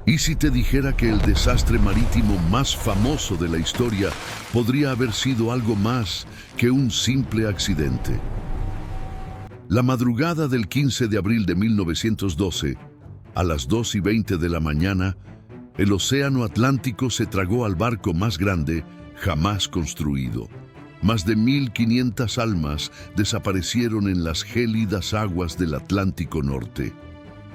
¿Y si te dijera que el desastre marítimo más famoso de la historia podría haber sido algo más que un simple accidente? La madrugada del 15 de abril de 1912, a las 2:20 de la mañana, el océano Atlántico se tragó al barco más grande jamás construido. Más de 1.500 almas desaparecieron en las gélidas aguas del Atlántico Norte.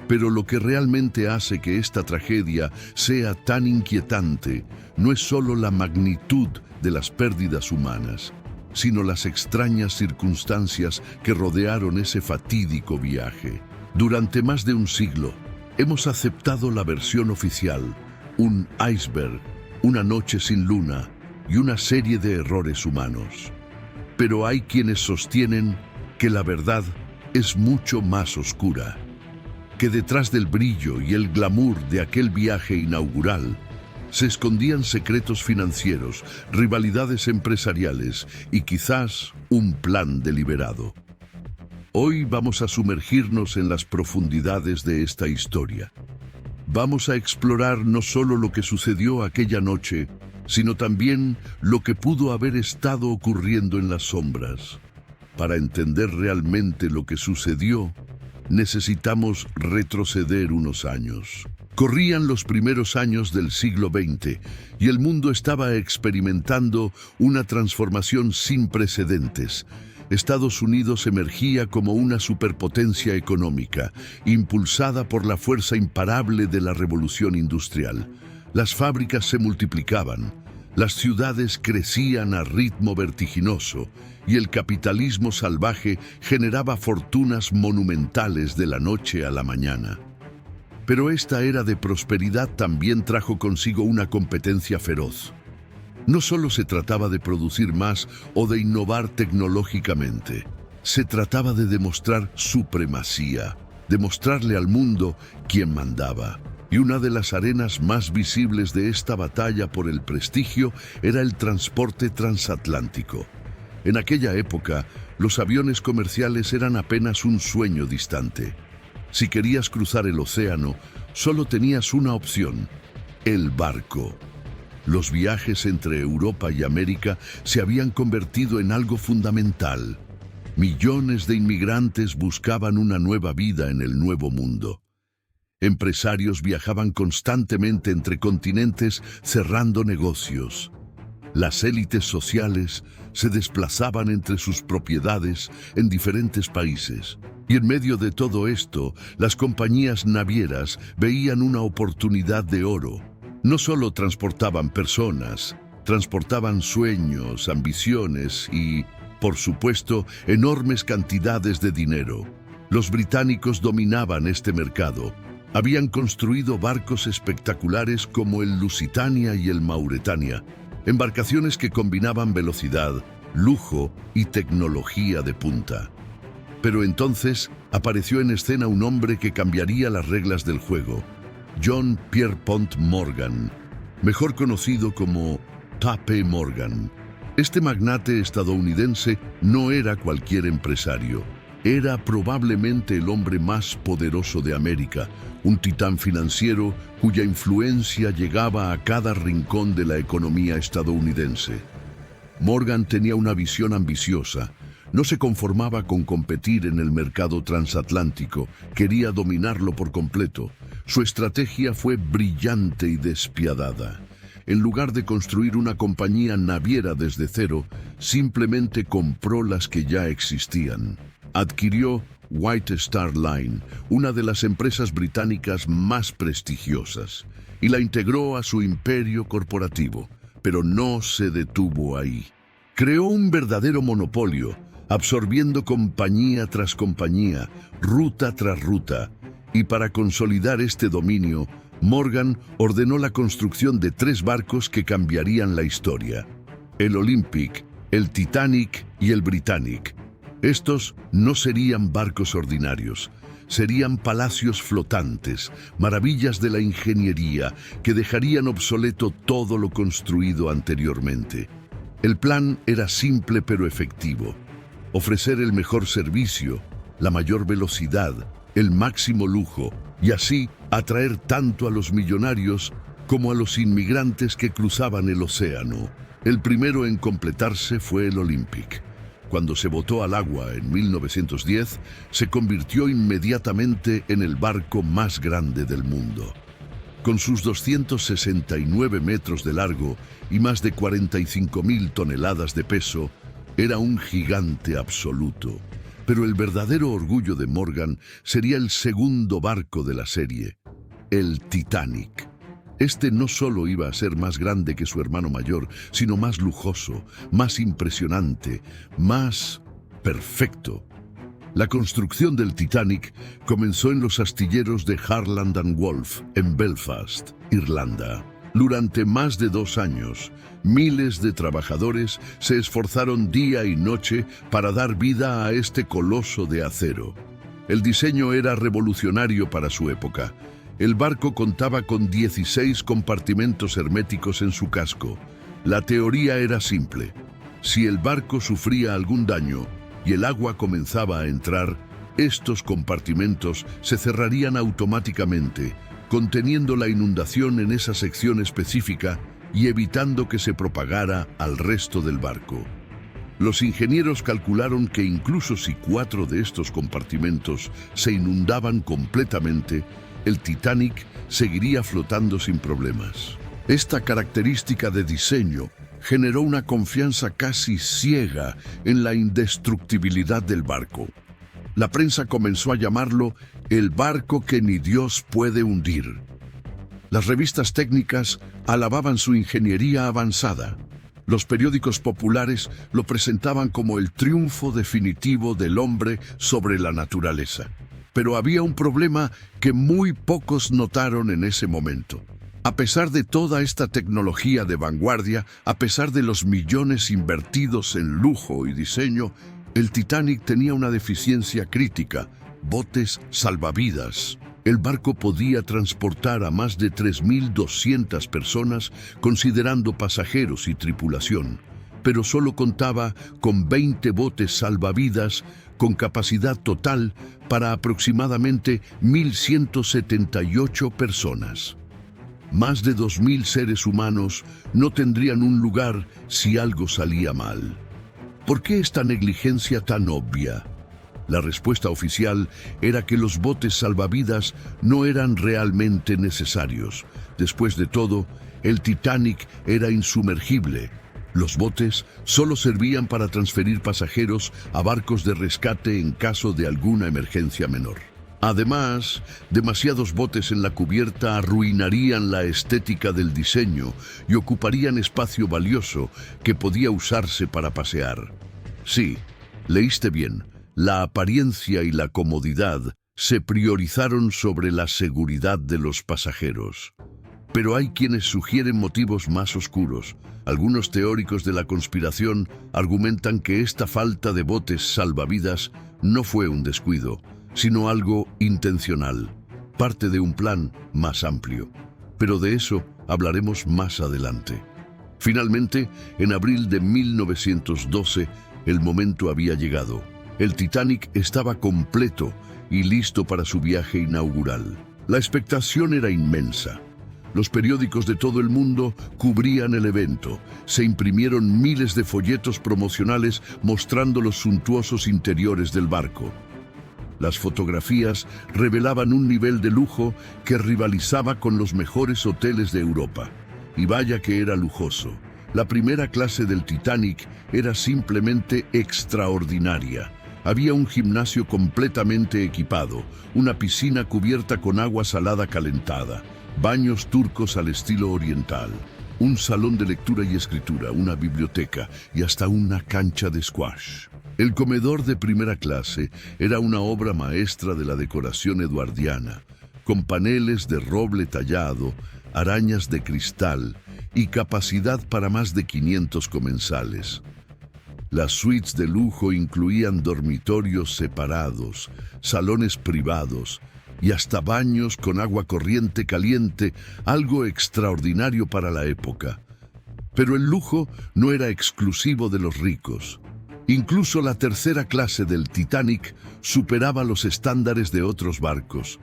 Pero lo que realmente hace que esta tragedia sea tan inquietante no es solo la magnitud de las pérdidas humanas, sino las extrañas circunstancias que rodearon ese fatídico viaje. Durante más de un siglo, hemos aceptado la versión oficial, un iceberg, una noche sin luna y una serie de errores humanos. Pero hay quienes sostienen que la verdad es mucho más oscura, que detrás del brillo y el glamour de aquel viaje inaugural se escondían secretos financieros, rivalidades empresariales y quizás un plan deliberado. Hoy vamos a sumergirnos en las profundidades de esta historia. Vamos a explorar no solo lo que sucedió aquella noche, sino también lo que pudo haber estado ocurriendo en las sombras. Para entender realmente lo que sucedió, necesitamos retroceder unos años. Corrían los primeros años del siglo XX y el mundo estaba experimentando una transformación sin precedentes. Estados Unidos emergía como una superpotencia económica, impulsada por la fuerza imparable de la revolución industrial. Las fábricas se multiplicaban, las ciudades crecían a ritmo vertiginoso y el capitalismo salvaje generaba fortunas monumentales de la noche a la mañana. Pero esta era de prosperidad también trajo consigo una competencia feroz. No solo se trataba de producir más o de innovar tecnológicamente, se trataba de demostrar supremacía, demostrarle al mundo quién mandaba. Y una de las arenas más visibles de esta batalla por el prestigio era el transporte transatlántico. En aquella época, los aviones comerciales eran apenas un sueño distante. Si querías cruzar el océano, solo tenías una opción: el barco. Los viajes entre Europa y América se habían convertido en algo fundamental. Millones de inmigrantes buscaban una nueva vida en el Nuevo Mundo. Empresarios viajaban constantemente entre continentes cerrando negocios. Las élites sociales se desplazaban entre sus propiedades en diferentes países. Y en medio de todo esto, las compañías navieras veían una oportunidad de oro. No solo transportaban personas, transportaban sueños, ambiciones y, por supuesto, enormes cantidades de dinero. Los británicos dominaban este mercado. Habían construido barcos espectaculares como el Lusitania y el Mauretania, embarcaciones que combinaban velocidad, lujo y tecnología de punta. Pero entonces apareció en escena un hombre que cambiaría las reglas del juego: John Pierpont Morgan, mejor conocido como J.P. Morgan. Este magnate estadounidense no era cualquier empresario. Era probablemente el hombre más poderoso de América, un titán financiero cuya influencia llegaba a cada rincón de la economía estadounidense. Morgan tenía una visión ambiciosa. No se conformaba con competir en el mercado transatlántico, quería dominarlo por completo. Su estrategia fue brillante y despiadada. En lugar de construir una compañía naviera desde cero, simplemente compró las que ya existían. Adquirió White Star Line, una de las empresas británicas más prestigiosas, y la integró a su imperio corporativo, pero no se detuvo ahí. Creó un verdadero monopolio, absorbiendo compañía tras compañía, ruta tras ruta, y para consolidar este dominio, Morgan ordenó la construcción de 3 barcos que cambiarían la historia: el Olympic, el Titanic y el Britannic. Estos no serían barcos ordinarios, serían palacios flotantes, maravillas de la ingeniería que dejarían obsoleto todo lo construido anteriormente. El plan era simple pero efectivo: ofrecer el mejor servicio, la mayor velocidad el máximo lujo, y así atraer tanto a los millonarios como a los inmigrantes que cruzaban el océano. El primero en completarse fue el Olympic. Cuando se botó al agua en 1910, se convirtió inmediatamente en el barco más grande del mundo. Con sus 269 metros de largo y más de 45.000 toneladas de peso, era un gigante absoluto. Pero el verdadero orgullo de Morgan sería el segundo barco de la serie, el Titanic. Este no solo iba a ser más grande que su hermano mayor, sino más lujoso, más impresionante, más perfecto. La construcción del Titanic comenzó en los astilleros de Harland and Wolff, en Belfast, Irlanda. Durante más de 2 años, miles de trabajadores se esforzaron día y noche para dar vida a este coloso de acero. El diseño era revolucionario para su época. El barco contaba con 16 compartimentos herméticos en su casco. La teoría era simple. Si el barco sufría algún daño y el agua comenzaba a entrar, estos compartimentos se cerrarían automáticamente, conteniendo la inundación en esa sección específica y evitando que se propagara al resto del barco. Los ingenieros calcularon que incluso si 4 de estos compartimentos se inundaban completamente, el Titanic seguiría flotando sin problemas. Esta característica de diseño generó una confianza casi ciega en la indestructibilidad del barco. La prensa comenzó a llamarlo el barco que ni Dios puede hundir. Las revistas técnicas alababan su ingeniería avanzada. Los periódicos populares lo presentaban como el triunfo definitivo del hombre sobre la naturaleza. Pero había un problema que muy pocos notaron en ese momento. A pesar de toda esta tecnología de vanguardia, a pesar de los millones invertidos en lujo y diseño, el Titanic tenía una deficiencia crítica: botes salvavidas. El barco podía transportar a más de 3.200 personas, considerando pasajeros y tripulación, pero solo contaba con 20 botes salvavidas con capacidad total para aproximadamente 1.178 personas. Más de 2.000 seres humanos no tendrían un lugar si algo salía mal. ¿Por qué esta negligencia tan obvia? La respuesta oficial era que los botes salvavidas no eran realmente necesarios. Después de todo, el Titanic era insumergible. Los botes solo servían para transferir pasajeros a barcos de rescate en caso de alguna emergencia menor. Además, demasiados botes en la cubierta arruinarían la estética del diseño y ocuparían espacio valioso que podía usarse para pasear. Sí, leíste bien. La apariencia y la comodidad se priorizaron sobre la seguridad de los pasajeros. Pero hay quienes sugieren motivos más oscuros. Algunos teóricos de la conspiración argumentan que esta falta de botes salvavidas no fue un descuido, sino algo intencional, parte de un plan más amplio. Pero de eso hablaremos más adelante. Finalmente, en abril de 1912, el momento había llegado. El Titanic estaba completo y listo para su viaje inaugural. La expectación era inmensa. Los periódicos de todo el mundo cubrían el evento. Se imprimieron miles de folletos promocionales mostrando los suntuosos interiores del barco. Las fotografías revelaban un nivel de lujo que rivalizaba con los mejores hoteles de Europa. Y vaya que era lujoso. La primera clase del Titanic era simplemente extraordinaria. Había un gimnasio completamente equipado, una piscina cubierta con agua salada calentada, baños turcos al estilo oriental, un salón de lectura y escritura, una biblioteca y hasta una cancha de squash. El comedor de primera clase era una obra maestra de la decoración eduardiana, con paneles de roble tallado, arañas de cristal y capacidad para más de 500 comensales. Las suites de lujo incluían dormitorios separados, salones privados y hasta baños con agua corriente caliente, algo extraordinario para la época. Pero el lujo no era exclusivo de los ricos. Incluso la tercera clase del Titanic superaba los estándares de otros barcos.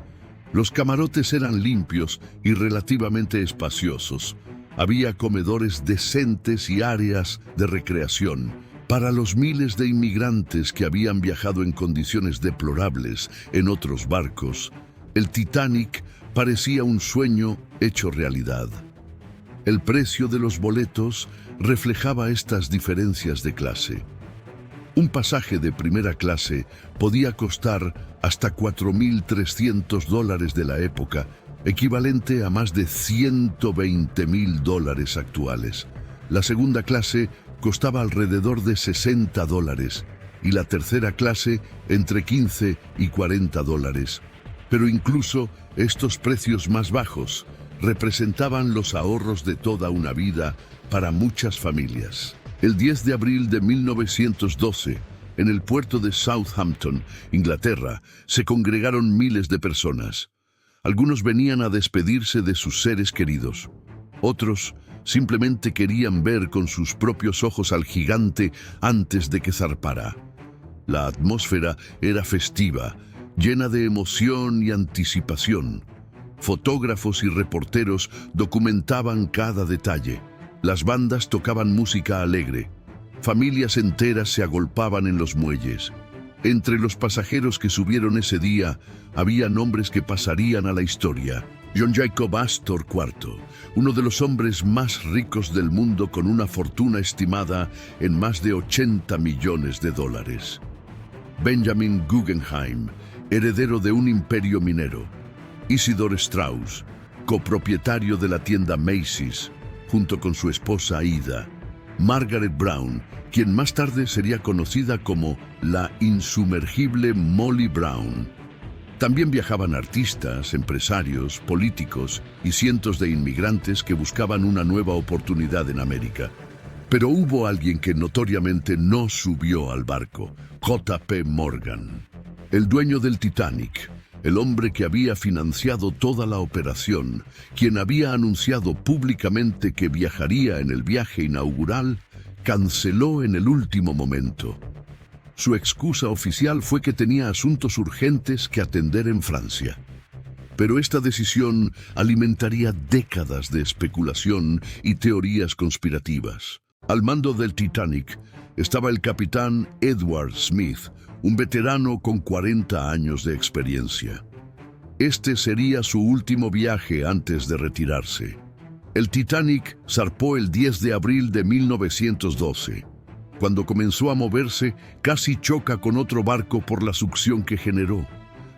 Los camarotes eran limpios y relativamente espaciosos. Había comedores decentes y áreas de recreación. Para los miles de inmigrantes que habían viajado en condiciones deplorables en otros barcos, el Titanic parecía un sueño hecho realidad. El precio de los boletos reflejaba estas diferencias de clase. Un pasaje de primera clase podía costar hasta $4.300 de la época, equivalente a más de $120.000 actuales. La segunda clase costaba alrededor de $60 y la tercera clase entre $15 y $40. Pero incluso estos precios más bajos representaban los ahorros de toda una vida para muchas familias. El 10 de abril de 1912, en el puerto de Southampton, Inglaterra, se congregaron miles de personas. Algunos venían a despedirse de sus seres queridos. Otros simplemente querían ver con sus propios ojos al gigante antes de que zarpara. La atmósfera era festiva, llena de emoción y anticipación. Fotógrafos y reporteros documentaban cada detalle. Las bandas tocaban música alegre. Familias enteras se agolpaban en los muelles. Entre los pasajeros que subieron ese día, había nombres que pasarían a la historia. John Jacob Astor IV, uno de los hombres más ricos del mundo con una fortuna estimada en más de $80 millones. Benjamin Guggenheim, heredero de un imperio minero. Isidor Straus, copropietario de la tienda Macy's, junto con su esposa Ida. Margaret Brown, quien más tarde sería conocida como la insumergible Molly Brown. También viajaban artistas, empresarios, políticos y cientos de inmigrantes que buscaban una nueva oportunidad en América. Pero hubo alguien que notoriamente no subió al barco: J.P. Morgan, el dueño del Titanic. El hombre que había financiado toda la operación, quien había anunciado públicamente que viajaría en el viaje inaugural, canceló en el último momento. Su excusa oficial fue que tenía asuntos urgentes que atender en Francia. Pero esta decisión alimentaría décadas de especulación y teorías conspirativas. Al mando del Titanic estaba el capitán Edward Smith, un veterano con 40 años de experiencia. Este sería su último viaje antes de retirarse. El Titanic zarpó el 10 de abril de 1912. Cuando comenzó a moverse, casi choca con otro barco por la succión que generó.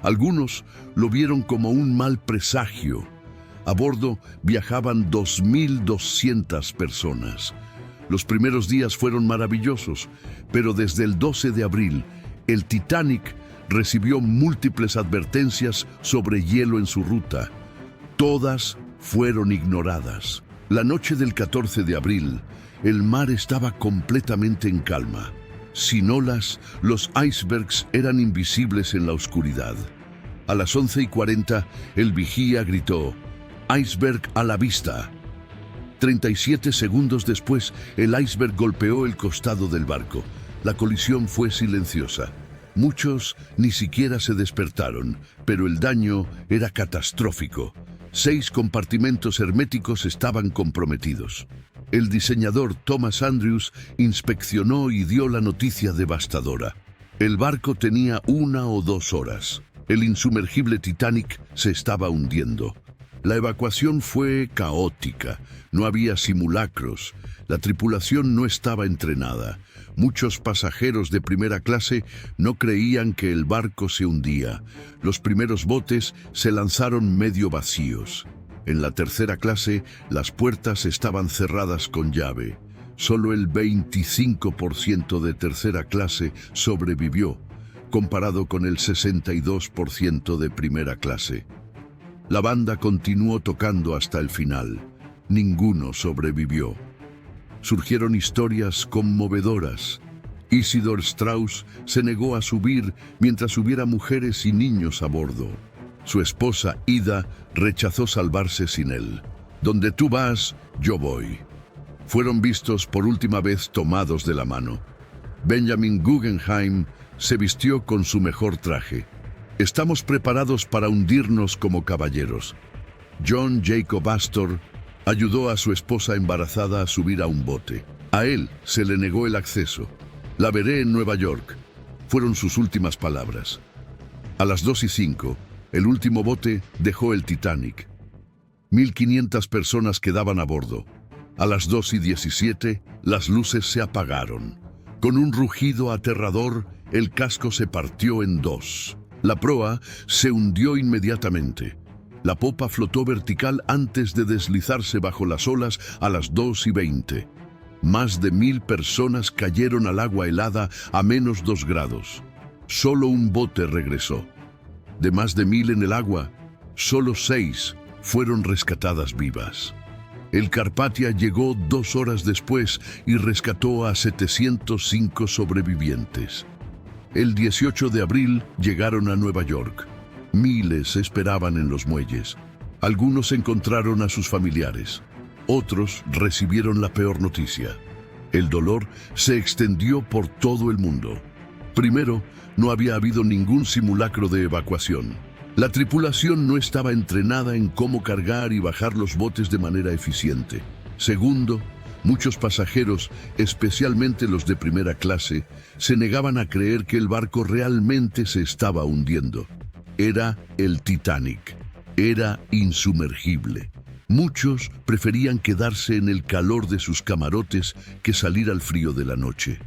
Algunos lo vieron como un mal presagio. A bordo viajaban 2.200 personas. Los primeros días fueron maravillosos, pero desde el 12 de abril, el Titanic recibió múltiples advertencias sobre hielo en su ruta. Todas fueron ignoradas. La noche del 14 de abril, el mar estaba completamente en calma. Sin olas, los icebergs eran invisibles en la oscuridad. A las 11:40, el vigía gritó: «¡Iceberg a la vista!». 37 segundos después, el iceberg golpeó el costado del barco. La colisión fue silenciosa. Muchos ni siquiera se despertaron, pero el daño era catastrófico. 6 compartimentos herméticos estaban comprometidos. El diseñador Thomas Andrews inspeccionó y dio la noticia devastadora. El barco tenía 1 o 2 horas. El insumergible Titanic se estaba hundiendo. La evacuación fue caótica. No había simulacros. La tripulación no estaba entrenada. Muchos pasajeros de primera clase no creían que el barco se hundía. Los primeros botes se lanzaron medio vacíos. En la tercera clase, las puertas estaban cerradas con llave. Solo el 25% de tercera clase sobrevivió, comparado con el 62% de primera clase. La banda continuó tocando hasta el final. Ninguno sobrevivió. Surgieron historias conmovedoras. Isidor Straus se negó a subir mientras hubiera mujeres y niños a bordo. Su esposa, Ida, rechazó salvarse sin él. «Donde tú vas, yo voy». Fueron vistos por última vez tomados de la mano. Benjamin Guggenheim se vistió con su mejor traje. Estamos preparados para hundirnos como caballeros. John Jacob Astor ayudó a su esposa embarazada a subir a un bote. A él se le negó el acceso. La veré en Nueva York, fueron sus últimas palabras. A las 2:05, el último bote dejó el Titanic. 1.500 personas quedaban a bordo. A las 2:17, las luces se apagaron. Con un rugido aterrador, el casco se partió en dos. La proa se hundió inmediatamente. La popa flotó vertical antes de deslizarse bajo las olas a las 2:20. Más de 1.000 personas cayeron al agua helada a -2 grados. Solo un bote regresó. De más de 1.000 en el agua, solo 6 fueron rescatadas vivas. El Carpathia llegó 2 horas después y rescató a 705 sobrevivientes. El 18 de abril llegaron a Nueva York. Miles esperaban en los muelles. Algunos encontraron a sus familiares. Otros recibieron la peor noticia. El dolor se extendió por todo el mundo. Primero, no había habido ningún simulacro de evacuación. La tripulación no estaba entrenada en cómo cargar y bajar los botes de manera eficiente. Segundo, muchos pasajeros, especialmente los de primera clase, se negaban a creer que el barco realmente se estaba hundiendo. Era el Titanic. Era insumergible. Muchos preferían quedarse en el calor de sus camarotes que salir al frío de la noche.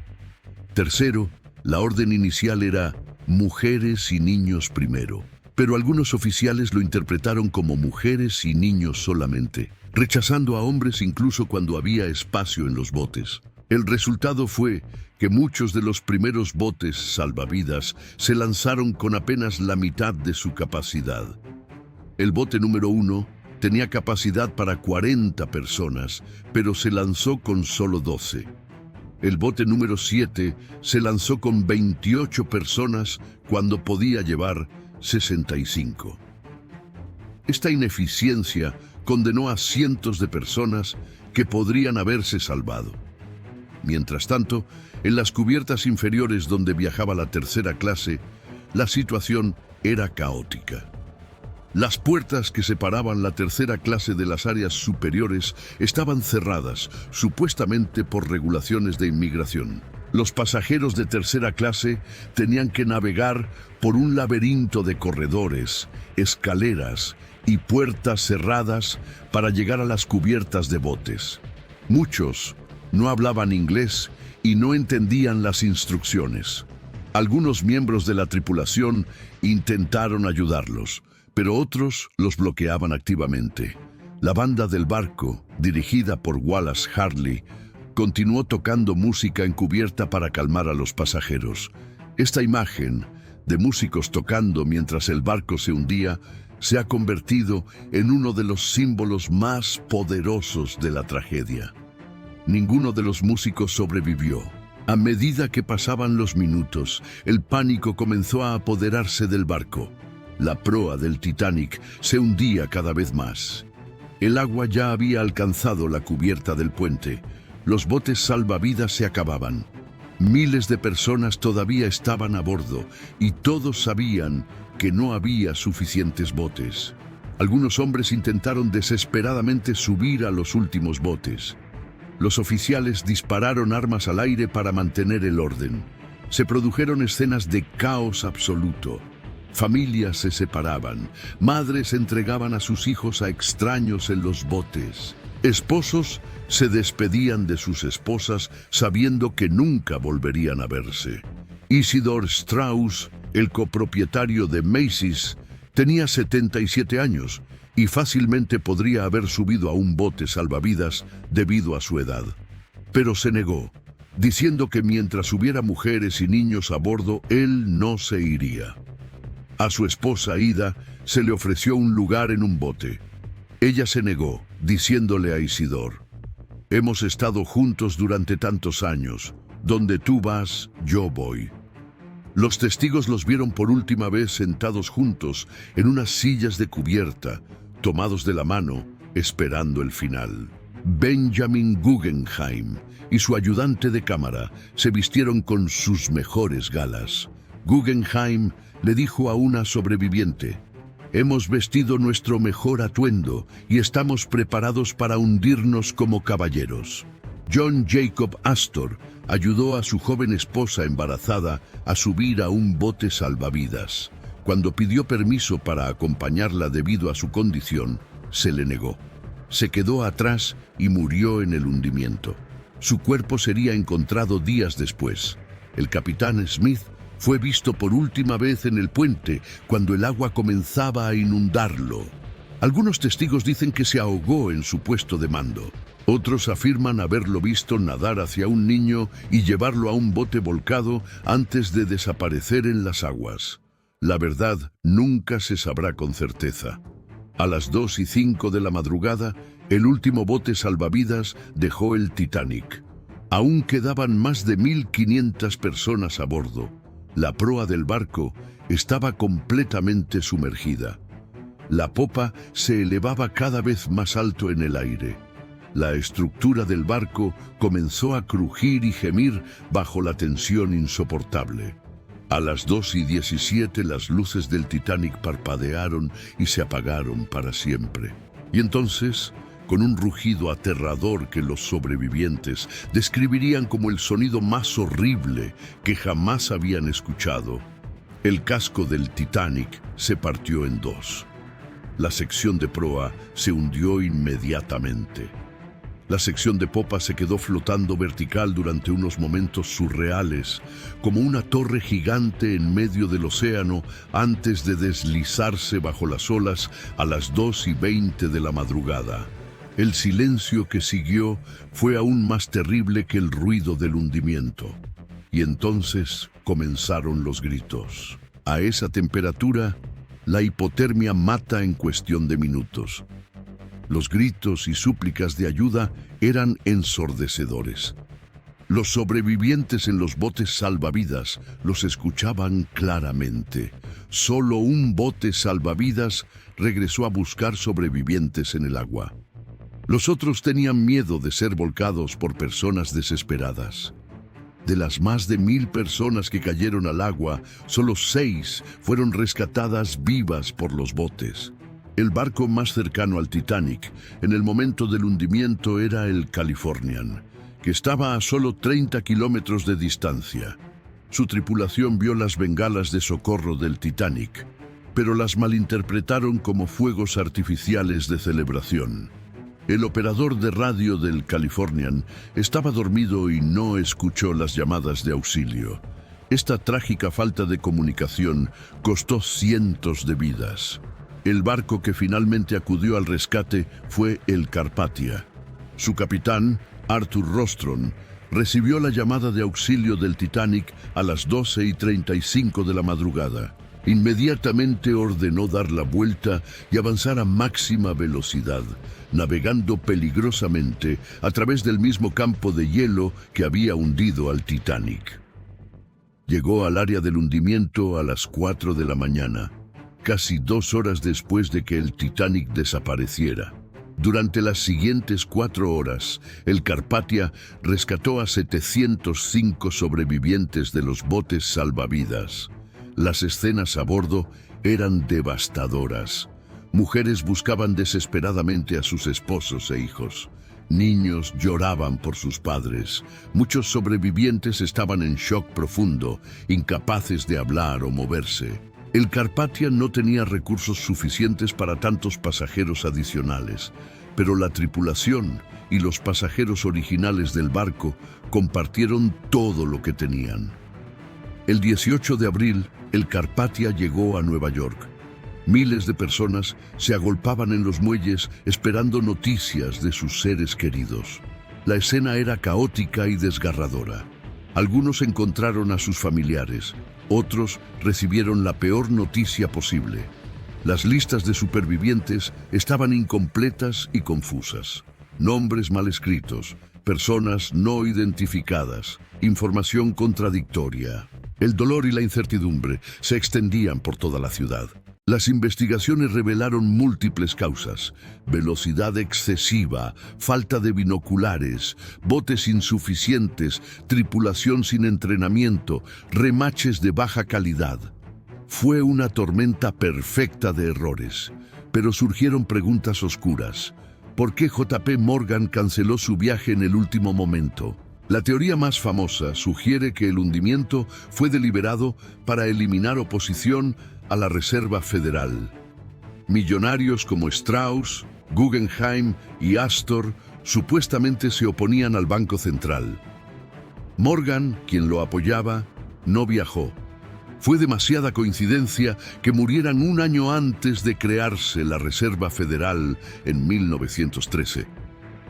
Tercero, la orden inicial era mujeres y niños primero. Pero algunos oficiales lo interpretaron como mujeres y niños solamente, rechazando a hombres incluso cuando había espacio en los botes. El resultado fue que muchos de los primeros botes salvavidas se lanzaron con apenas la mitad de su capacidad. El bote número 1 tenía capacidad para 40 personas, pero se lanzó con solo 12. El bote número 7 se lanzó con 28 personas cuando podía llevar 65. Esta ineficiencia condenó a cientos de personas que podrían haberse salvado. Mientras tanto, en las cubiertas inferiores donde viajaba la tercera clase, la situación era caótica. Las puertas que separaban la tercera clase de las áreas superiores estaban cerradas, supuestamente por regulaciones de inmigración. Los pasajeros de tercera clase tenían que navegar por un laberinto de corredores, escaleras y puertas cerradas para llegar a las cubiertas de botes. Muchos no hablaban inglés y no entendían las instrucciones. Algunos miembros de la tripulación intentaron ayudarlos, pero otros los bloqueaban activamente. La banda del barco, dirigida por Wallace Hartley, continuó tocando música encubierta para calmar a los pasajeros. Esta imagen de músicos tocando mientras el barco se hundía se ha convertido en uno de los símbolos más poderosos de la tragedia. Ninguno de los músicos sobrevivió. A medida que pasaban los minutos, el pánico comenzó a apoderarse del barco. La proa del Titanic se hundía cada vez más. El agua ya había alcanzado la cubierta del puente. Los botes salvavidas se acababan. Miles de personas todavía estaban a bordo y todos sabían que no había suficientes botes. Algunos hombres intentaron desesperadamente subir a los últimos botes. Los oficiales dispararon armas al aire para mantener el orden. Se produjeron escenas de caos absoluto. Familias se separaban, madres entregaban a sus hijos a extraños en los botes. Esposos se despedían de sus esposas sabiendo que nunca volverían a verse. Isidor Straus, el copropietario de Macy's, tenía 77 años y fácilmente podría haber subido a un bote salvavidas debido a su edad. Pero se negó, diciendo que mientras hubiera mujeres y niños a bordo, él no se iría. A su esposa Ida se le ofreció un lugar en un bote. Ella se negó, diciéndole a Isidor: «Hemos estado juntos durante tantos años. Donde tú vas, yo voy». Los testigos los vieron por última vez sentados juntos en unas sillas de cubierta, tomados de la mano, esperando el final. Benjamin Guggenheim y su ayudante de cámara se vistieron con sus mejores galas. Guggenheim le dijo a una sobreviviente: «Hemos vestido nuestro mejor atuendo y estamos preparados para hundirnos como caballeros». John Jacob Astor ayudó a su joven esposa embarazada a subir a un bote salvavidas. Cuando pidió permiso para acompañarla debido a su condición, se le negó. Se quedó atrás y murió en el hundimiento. Su cuerpo sería encontrado días después. El capitán Smith fue visto por última vez en el puente cuando el agua comenzaba a inundarlo. Algunos testigos dicen que se ahogó en su puesto de mando. Otros afirman haberlo visto nadar hacia un niño y llevarlo a un bote volcado antes de desaparecer en las aguas. La verdad nunca se sabrá con certeza. A las 2:05 de la madrugada, el último bote salvavidas dejó el Titanic. Aún quedaban más de 1.500 personas a bordo. La proa del barco estaba completamente sumergida. La popa se elevaba cada vez más alto en el aire. La estructura del barco comenzó a crujir y gemir bajo la tensión insoportable. A las 2:17 las luces del Titanic parpadearon y se apagaron para siempre. Y entonces, con un rugido aterrador que los sobrevivientes describirían como el sonido más horrible que jamás habían escuchado, el casco del Titanic se partió en dos. La sección de proa se hundió inmediatamente. La sección de popa se quedó flotando vertical durante unos momentos surreales, como una torre gigante en medio del océano antes de deslizarse bajo las olas a las 2:20 de la madrugada. El silencio que siguió fue aún más terrible que el ruido del hundimiento. Y entonces comenzaron los gritos. A esa temperatura, la hipotermia mata en cuestión de minutos. Los gritos y súplicas de ayuda eran ensordecedores. Los sobrevivientes en los botes salvavidas los escuchaban claramente. Solo un bote salvavidas regresó a buscar sobrevivientes en el agua. Los otros tenían miedo de ser volcados por personas desesperadas. De las más de 1.000 personas que cayeron al agua, solo 6 fueron rescatadas vivas por los botes. El barco más cercano al Titanic en el momento del hundimiento era el Californian, que estaba a solo 30 kilómetros de distancia. Su tripulación vio las bengalas de socorro del Titanic, pero las malinterpretaron como fuegos artificiales de celebración. El operador de radio del Californian estaba dormido y no escuchó las llamadas de auxilio. Esta trágica falta de comunicación costó cientos de vidas. El barco que finalmente acudió al rescate fue el Carpathia. Su capitán, Arthur Rostron, recibió la llamada de auxilio del Titanic a las 12:35 de la madrugada. Inmediatamente ordenó dar la vuelta y avanzar a máxima velocidad, navegando peligrosamente a través del mismo campo de hielo que había hundido al Titanic. Llegó al área del hundimiento a las 4 de la mañana. Casi 2 horas después de que el Titanic desapareciera. Durante las siguientes 4 horas, el Carpathia rescató a 705 sobrevivientes de los botes salvavidas. Las escenas a bordo eran devastadoras. Mujeres buscaban desesperadamente a sus esposos e hijos. Niños lloraban por sus padres. Muchos sobrevivientes estaban en shock profundo, incapaces de hablar o moverse. El Carpathia no tenía recursos suficientes para tantos pasajeros adicionales, pero la tripulación y los pasajeros originales del barco compartieron todo lo que tenían. El 18 de abril, el Carpathia llegó a Nueva York. Miles de personas se agolpaban en los muelles esperando noticias de sus seres queridos. La escena era caótica y desgarradora. Algunos encontraron a sus familiares, otros recibieron la peor noticia posible. Las listas de supervivientes estaban incompletas y confusas. Nombres mal escritos, personas no identificadas, información contradictoria. El dolor y la incertidumbre se extendían por toda la ciudad. Las investigaciones revelaron múltiples causas: velocidad excesiva, falta de binoculares, botes insuficientes, tripulación sin entrenamiento, remaches de baja calidad. Fue una tormenta perfecta de errores, pero surgieron preguntas oscuras. ¿Por qué JP Morgan canceló su viaje en el último momento? La teoría más famosa sugiere que el hundimiento fue deliberado para eliminar oposición a la Reserva Federal. Millonarios como Strauss, Guggenheim y Astor supuestamente se oponían al Banco Central. Morgan, quien lo apoyaba, no viajó. Fue demasiada coincidencia que murieran un año antes de crearse la Reserva Federal en 1913.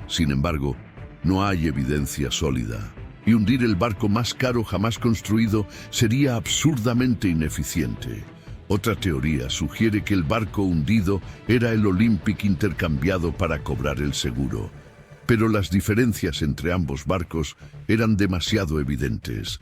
Sin embargo, no hay evidencia sólida, y hundir el barco más caro jamás construido sería absurdamente ineficiente. Otra teoría sugiere que el barco hundido era el Olympic intercambiado para cobrar el seguro. Pero las diferencias entre ambos barcos eran demasiado evidentes.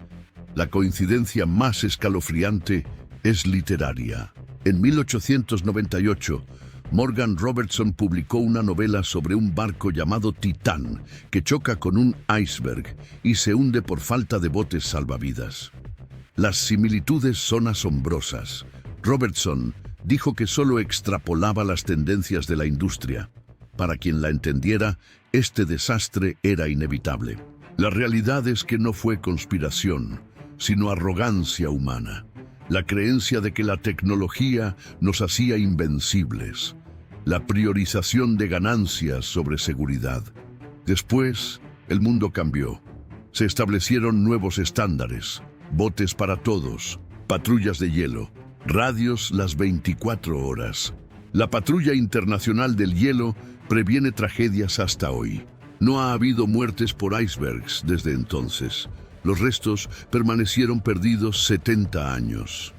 La coincidencia más escalofriante es literaria. En 1898, Morgan Robertson publicó una novela sobre un barco llamado Titán, que choca con un iceberg y se hunde por falta de botes salvavidas. Las similitudes son asombrosas. Robertson dijo que solo extrapolaba las tendencias de la industria. Para quien la entendiera, este desastre era inevitable. La realidad es que no fue conspiración, sino arrogancia humana. La creencia de que la tecnología nos hacía invencibles. La priorización de ganancias sobre seguridad. Después, el mundo cambió. Se establecieron nuevos estándares: botes para todos, patrullas de hielo, radios las 24 horas. La Patrulla Internacional del Hielo previene tragedias hasta hoy. No ha habido muertes por icebergs desde entonces. Los restos permanecieron perdidos 70 años.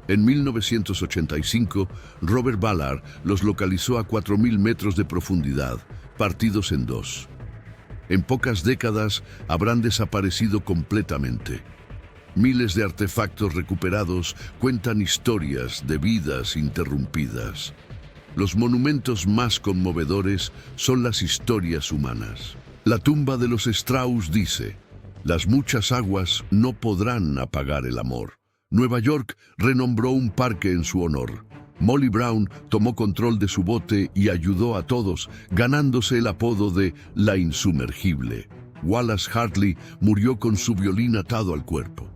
En 1985, Robert Ballard los localizó a 4.000 metros de profundidad, partidos en dos. En pocas décadas habrán desaparecido completamente. Miles de artefactos recuperados cuentan historias de vidas interrumpidas. Los monumentos más conmovedores son las historias humanas. La tumba de los Strauss dice: las muchas aguas no podrán apagar el amor. Nueva York renombró un parque en su honor. Molly Brown tomó control de su bote y ayudó a todos, ganándose el apodo de la insumergible. Wallace Hartley murió con su violín atado al cuerpo.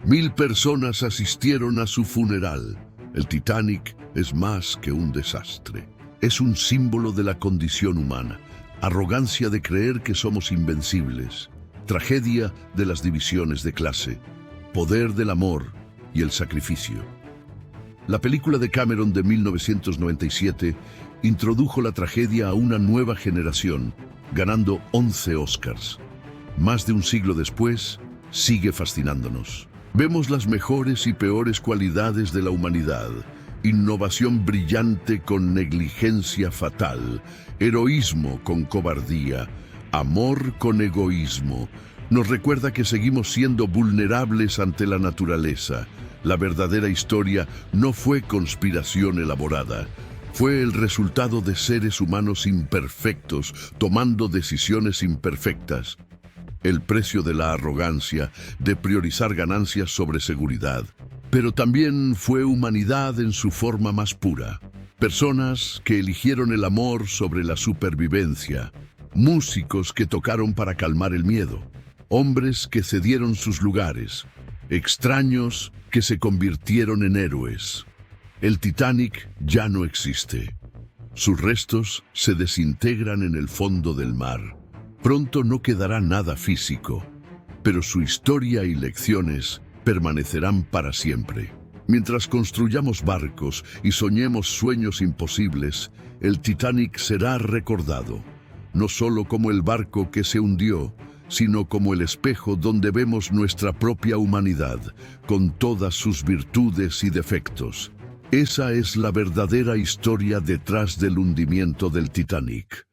1000 personas asistieron a su funeral. El Titanic es más que un desastre. Es un símbolo de la condición humana, arrogancia de creer que somos invencibles, tragedia de las divisiones de clase, poder del amor y el sacrificio. La película de Cameron de 1997 introdujo la tragedia a una nueva generación, ganando 11 Oscars. Más de un siglo después, sigue fascinándonos. Vemos las mejores y peores cualidades de la humanidad: innovación brillante con negligencia fatal, heroísmo con cobardía, amor con egoísmo. Nos recuerda que seguimos siendo vulnerables ante la naturaleza. La verdadera historia no fue conspiración elaborada. Fue el resultado de seres humanos imperfectos tomando decisiones imperfectas. El precio de la arrogancia de priorizar ganancias sobre seguridad. Pero también fue humanidad en su forma más pura. Personas que eligieron el amor sobre la supervivencia. Músicos que tocaron para calmar el miedo. Hombres que cedieron sus lugares. Extraños que se convirtieron en héroes. El Titanic ya no existe. Sus restos se desintegran en el fondo del mar. Pronto no quedará nada físico, pero su historia y lecciones permanecerán para siempre. Mientras construyamos barcos y soñemos sueños imposibles, el Titanic será recordado, no solo como el barco que se hundió, sino como el espejo donde vemos nuestra propia humanidad, con todas sus virtudes y defectos. Esa es la verdadera historia detrás del hundimiento del Titanic.